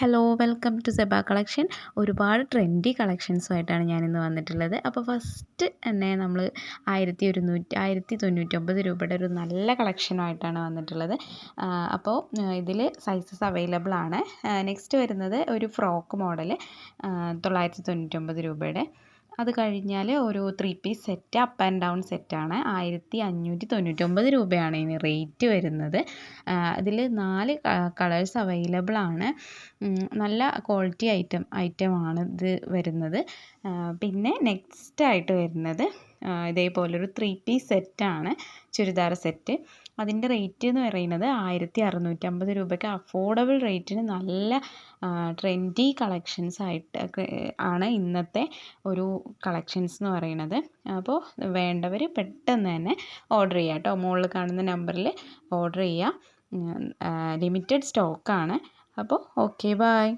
Hello welcome to സെബ collection. ഒരുപാട് trendy കളക്ഷൻസുമായിട്ടാണ് ഞാനിന്ന് വന്നിട്ടുള്ളത്. അപ്പോൾ ഫസ്റ്റ് തന്നെ നമ്മൾ 1199 രൂപയുടെ ഒരു നല്ല കളക്ഷനുമായിട്ടാണ് വന്നിട്ടുള്ളത്. അപ്പോൾ ഇതിൽ സൈസസ് അവൈലബിൾ ആണ്. നെക്സ്റ്റ് വരുന്നത് ഒരു ഫ്രോക്ക് മോഡൽ 999 രൂപയുടെ. അത് കഴിഞ്ഞാൽ ഒരു 3 piece set up and down സെറ്റാണ്. 1599 രൂപയാണ് ഇതിന് റേറ്റ് വരുന്നത്. ഇതിൽ 4 കളേഴ്സ് അവൈലബിൾ ആണ്. നല്ല ക്വാളിറ്റി ഐറ്റമാണ് ഇത് വരുന്നത്. പിന്നെ നെക്സ്റ്റ് ആയിട്ട് വരുന്നത് ഇതേപോലൊരു 3 പീസ് സെറ്റാണ്, ചുരിദാർ സെറ്റ്. അതിൻ്റെ റേറ്റ് എന്ന് പറയുന്നത് 1650 രൂപയ്ക്ക് അഫോർഡബിൾ റേറ്റിന് നല്ല ട്രെൻഡി കളക്ഷൻസ് ആയിട്ട് ആണ് ഇന്നത്തെ ഒരു കളക്ഷൻസ് എന്ന് പറയുന്നത്. അപ്പോൾ വേണ്ടവർ പെട്ടെന്ന് തന്നെ ഓർഡർ ചെയ്യുക കേട്ടോ. മുകളിൽ കാണുന്ന നമ്പറിൽ ഓർഡർ ചെയ്യുക. ലിമിറ്റഡ് സ്റ്റോക്കാണ്. അപ്പോൾ ഓക്കെ, ബൈ.